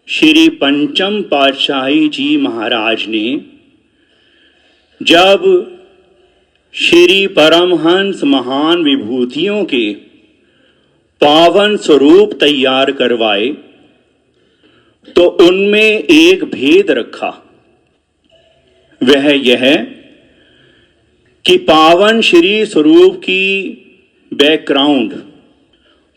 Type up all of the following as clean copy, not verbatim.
श्री पंचम पातशाही जी महाराज ने जब श्री परमहंस महान विभूतियों के पावन स्वरूप तैयार करवाए तो उनमें एक भेद रखा। वह यह कि पावन श्री स्वरूप की बैकग्राउंड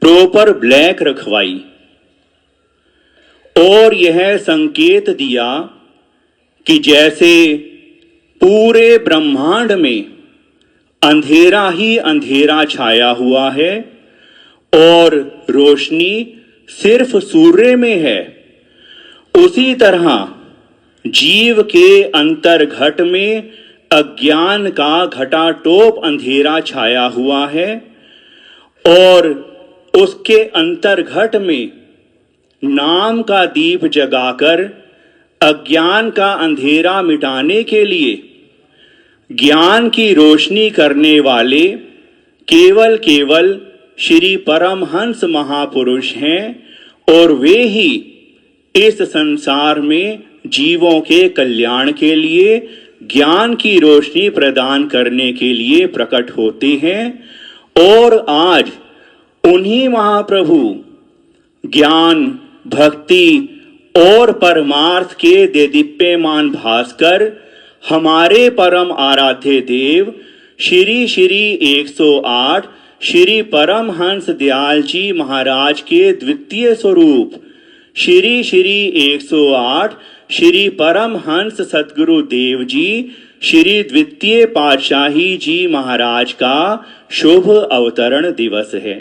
प्रॉपर ब्लैक रखवाई और यह संकेत दिया कि जैसे पूरे ब्रह्मांड में अंधेरा ही अंधेरा छाया हुआ है और रोशनी सिर्फ सूर्य में है, उसी तरह जीव के अंतर्घट में अज्ञान का घटाटोप अंधेरा छाया हुआ है और उसके अंतर्घट में नाम का दीप जगाकर अज्ञान का अंधेरा मिटाने के लिए ज्ञान की रोशनी करने वाले केवल श्री परमहंस महापुरुष हैं और वे ही इस संसार में जीवों के कल्याण के लिए ज्ञान की रोशनी प्रदान करने के लिए प्रकट होते हैं। और आज उन्हीं महाप्रभु ज्ञान, भक्ति और परमार्थ के देदीप्यमान भास्कर हमारे परम आराध्य देव श्री 108 श्री परमहंस दयाल जी महाराज के द्वितीय स्वरूप श्री 108 श्री परमहंस सद्गुरु देव जी श्री द्वितीय पातशाही जी महाराज का शुभ अवतरण दिवस है।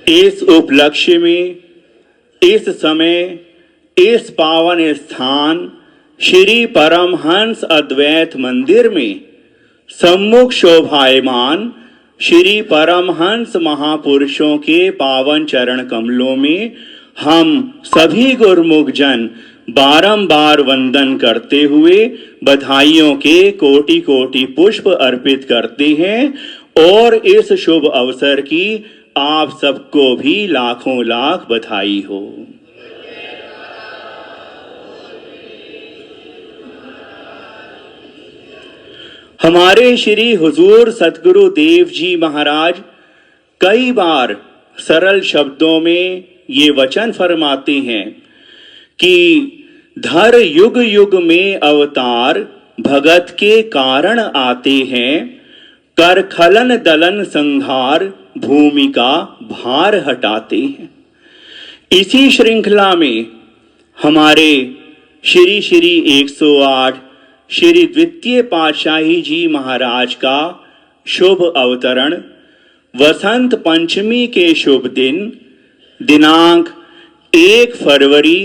इस उपलक्ष्य में इस समय इस पावन स्थान श्री परमहंस अद्वैत मंदिर में सम्मुख शोभायमान श्री परमहंस महापुरुषों के पावन चरण कमलों में हम सभी गुरुमुख जन बारंबार वंदन करते हुए बधाइयों के कोटि कोटि पुष्प अर्पित करते हैं और इस शुभ अवसर की आप सबको भी लाखों लाख बधाई हो। हमारे श्री हुजूर सतगुरु देव जी महाराज कई बार सरल शब्दों में ये वचन फरमाते हैं कि धर युग युग में अवतार भगत के कारण आते हैं, कर खलन दलन संहार भूमि का भार हटाते हैं। इसी श्रृंखला में हमारे श्री 108 श्री द्वितीय पातशाही जी महाराज का शुभ अवतरण वसंत पंचमी के शुभ दिन दिनांक 1 फरवरी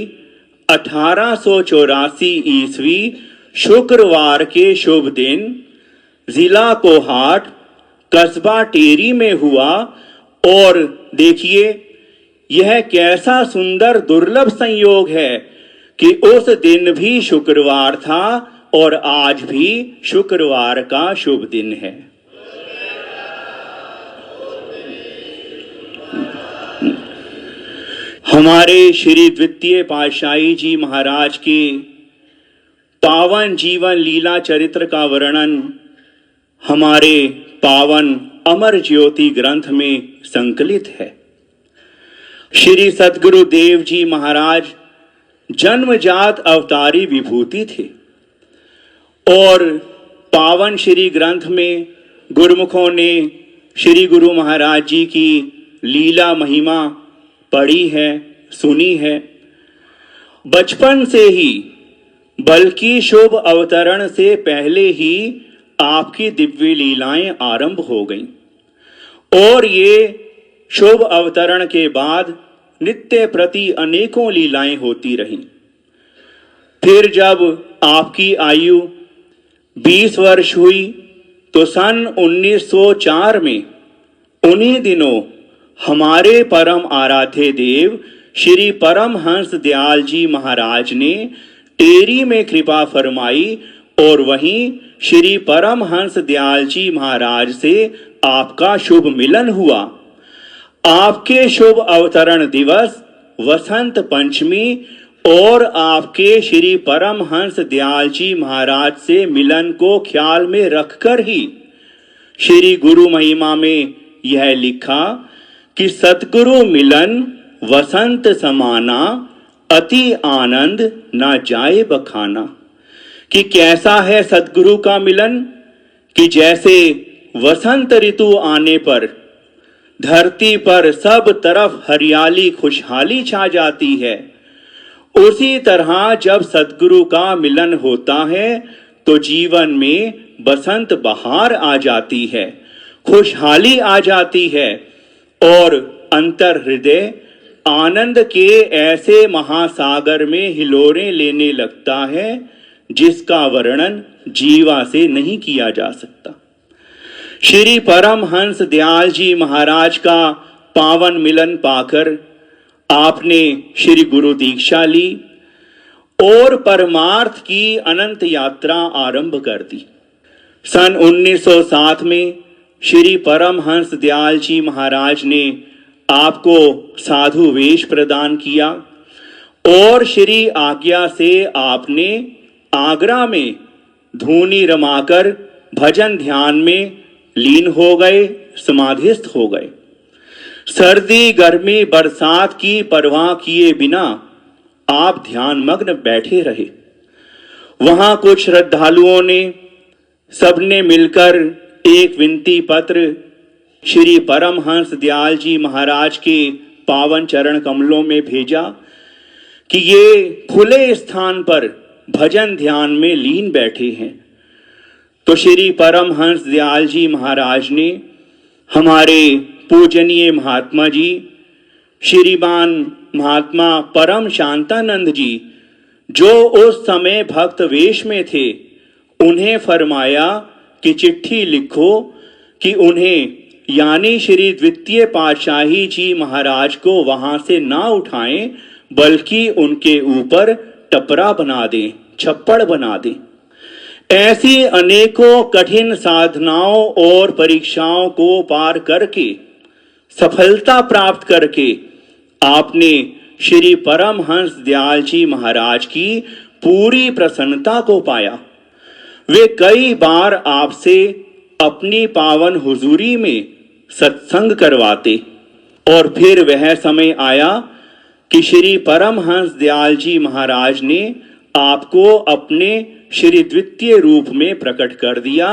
1884 ईस्वी शुक्रवार के शुभ दिन जिला कोहाट कस्बा टेरी में हुआ। और देखिए यह कैसा सुंदर दुर्लभ संयोग है कि उस दिन भी शुक्रवार था और आज भी शुक्रवार का शुभ दिन है। हमारे श्री द्वितीय पातशाही जी महाराज के पावन जीवन लीला चरित्र का वर्णन हमारे पावन अमर ज्योति ग्रंथ में संकलित है। श्री सद्गुरु देव जी महाराज जन्मजात अवतारी विभूति थे और पावन श्री ग्रंथ में गुरुमुखों ने श्री गुरु महाराज जी की लीला महिमा पढ़ी है, सुनी है। बचपन से ही बल्कि शुभ अवतरण से पहले ही आपकी दिव्य लीलाएं आरंभ हो गईं और ये शुभ अवतरण के बाद नित्य प्रति अनेकों लीलाएं होती रहीं। फिर जब आपकी आयु 20 वर्ष हुई तो सन 1904 में उन्हीं दिनों हमारे परम आराध्य देव श्री परमहंस दयाल जी महाराज ने टेरी में कृपा फरमाई और वहीं श्री परमहंस दयाल जी महाराज से आपका शुभ मिलन हुआ। आपके शुभ अवतरण दिवस वसंत पंचमी और आपके श्री परमहंस दयाल जी महाराज से मिलन को ख्याल में रखकर ही श्री गुरु महिमा में यह लिखा कि सतगुरु मिलन वसंत समाना, अति आनंद ना जाए बखाना। कि कैसा है सतगुरु का मिलन कि जैसे वसंत ऋतु आने पर धरती पर सब तरफ हरियाली खुशहाली छा जाती है, उसी तरह जब सतगुरु का मिलन होता है तो जीवन में बसंत बहार आ जाती है, खुशहाली आ जाती है और अंतर हृदय आनंद के ऐसे महासागर में हिलोरें लेने लगता है जिसका वर्णन जीवा से नहीं किया जा सकता। श्री परमहंस दयाल जी महाराज का पावन मिलन पाकर आपने श्री गुरु दीक्षा ली और परमार्थ की अनंत यात्रा आरंभ कर दी। सन 1907 में श्री परमहंस दयाल जी महाराज ने आपको साधु वेश प्रदान किया और श्री आज्ञा से आपने आगरा में धूनी रमाकर भजन ध्यान में लीन हो गए, समाधिस्थ हो गए। सर्दी गर्मी बरसात की परवाह किए बिना आप ध्यान मग्न बैठे रहे। वहां कुछ श्रद्धालुओं ने सबने मिलकर एक विनती पत्र श्री परमहंस दयाल जी महाराज के पावन चरण कमलों में भेजा कि ये खुले स्थान पर भजन ध्यान में लीन बैठे हैं। तो श्री परमहंस दयाल जी महाराज ने हमारे पूजनीय महात्मा जी श्रीमान महात्मा परम शांतानंद जी, जो उस समय भक्त वेश में थे, उन्हें फरमाया कि चिट्ठी लिखो कि उन्हें यानी श्री द्वितीय पातशाही जी महाराज को वहां से ना उठाएं, बल्कि उनके ऊपर टपरा बना दें, छप्पड़ बना दें। ऐसी अनेकों कठिन साधनाओं और परीक्षाओं को पार करके सफलता प्राप्त करके आपने श्री परमहंस दयाल जी महाराज की पूरी प्रसन्नता को पाया। वे कई बार आपसे अपनी पावन हुजूरी में सत्संग करवाते और फिर वह समय आया कि श्री परमहंस दयाल जी महाराज ने आपको अपने श्री द्वितीय रूप में प्रकट कर दिया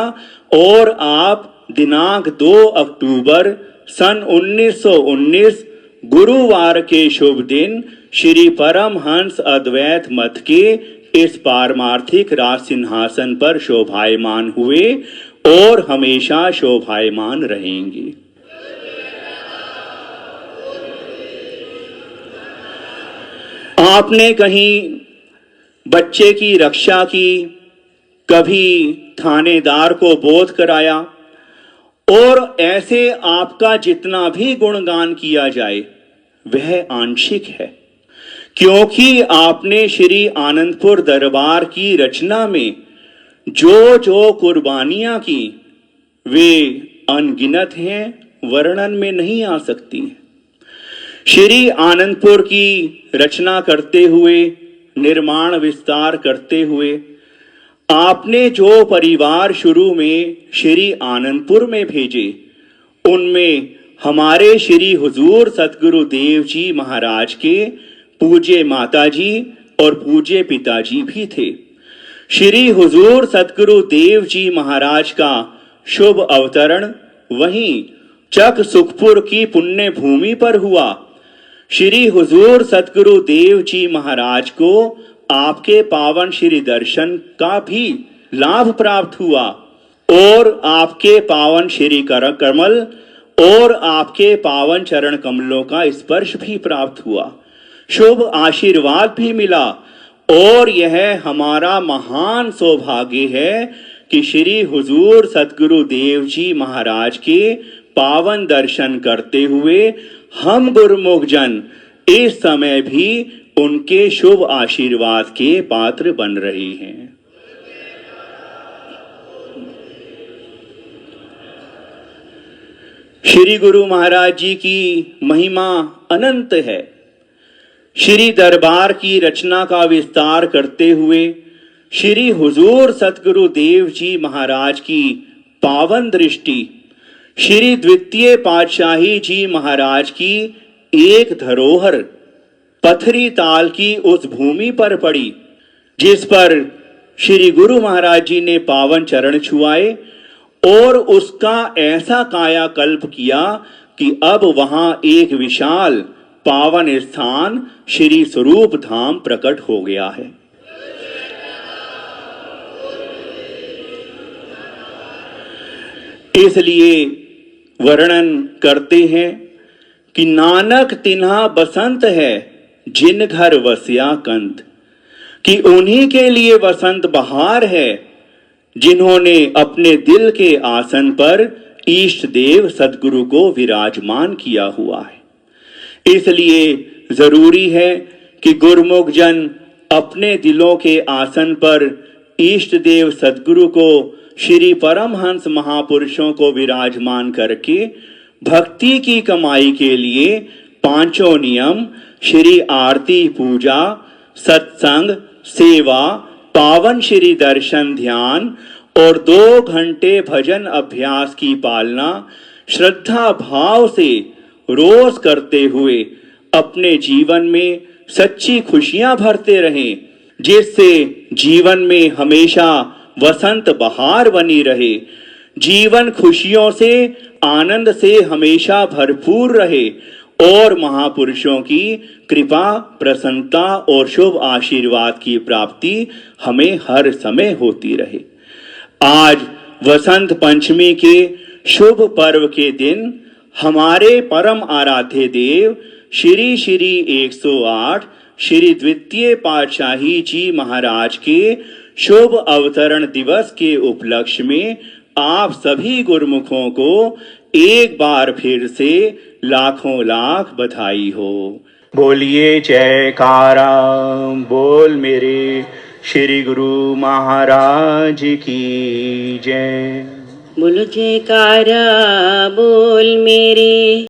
और आप दिनांक 2 अक्टूबर सन 1919 गुरुवार के शुभ दिन श्री परमहंस अद्वैत मत के इस पारमार्थिक राज सिंहासन पर शोभायमान हुए और हमेशा शोभायमान रहेंगे। आपने कहीं बच्चे की रक्षा की, कभी थानेदार को बोध कराया और ऐसे आपका जितना भी गुणगान किया जाए वह आंशिक है, क्योंकि आपने श्री आनंदपुर दरबार की रचना में जो जो कुर्बानियां की वे अनगिनत हैं, वर्णन में नहीं आ सकती हैं। श्री आनंदपुर की रचना करते हुए, निर्माण विस्तार करते हुए आपने जो परिवार शुरू में श्री आनंदपुर में भेजे, उनमें हमारे श्री हुजूर सतगुरु देव जी महाराज के पूज्य माताजी और पूज्य पिताजी भी थे। श्री हुजूर सतगुरु देव जी महाराज का शुभ अवतरण वहीं चक सुखपुर की पुण्य भूमि पर हुआ। श्री हुजूर सतगुरु देव जी महाराज को आपके पावन श्री दर्शन का भी लाभ प्राप्त हुआ और आपके पावन श्री कर कमल और आपके पावन चरण कमलों का स्पर्श भी प्राप्त हुआ, शुभ आशीर्वाद भी मिला। और यह हमारा महान सौभाग्य है कि श्री हुजूर सतगुरु देव जी महाराज के पावन दर्शन करते हुए हम गुरुमुख जन इस समय भी उनके शुभ आशीर्वाद के पात्र बन रहे हैं। श्री गुरु महाराज जी की महिमा अनंत है। श्री दरबार की रचना का विस्तार करते हुए श्री हुजूर सतगुरु देव जी महाराज की पावन दृष्टि श्री द्वितीय पातशाही जी महाराज की एक धरोहर पथरी ताल की उस भूमि पर पड़ी जिस पर श्री गुरु महाराज जी ने पावन चरण छुआए और उसका ऐसा कायाकल्प किया कि अब वहां एक विशाल पावन स्थान श्री स्वरूप धाम प्रकट हो गया है। इसलिए वर्णन करते हैं कि नानक तिन्हा बसंत है जिन घर वसिया कंत, कि उन्हीं के लिए वसंत बहार है जिन्होंने अपने दिल के आसन पर इष्ट देव सदगुरु को विराजमान किया हुआ है। इसलिए जरूरी है कि गुरुमुख जन अपने दिलों के आसन पर इष्ट देव सदगुरु को श्री परमहंस महापुरुषों को विराजमान करके भक्ति की कमाई के लिए पांचों नियम श्री आरती पूजा सत्संग सेवा पावन श्री दर्शन ध्यान और 2 घंटे भजन अभ्यास की पालना श्रद्धा भाव से रोज करते हुए अपने जीवन में सच्ची खुशियां भरते रहें, जिससे जीवन में हमेशा वसंत बहार बनी रहे, जीवन खुशियों से आनंद से हमेशा भरपूर रहे और महापुरुषों की कृपा प्रसन्नता और शुभ आशीर्वाद की प्राप्ति हमें हर समय होती रहे। आज वसंत पंचमी के शुभ पर्व के दिन हमारे परम आराध्य देव श्री श्री 108 श्री द्वितीय पातशाही जी महाराज के शुभ अवतरण दिवस के उपलक्ष्य में आप सभी गुरुमुखों को एक बार फिर से लाखों लाख बधाई हो। बोलिए जयकारा बोल मेरे श्री गुरु महाराज की जय। बोलो जयकारा बोल मेरे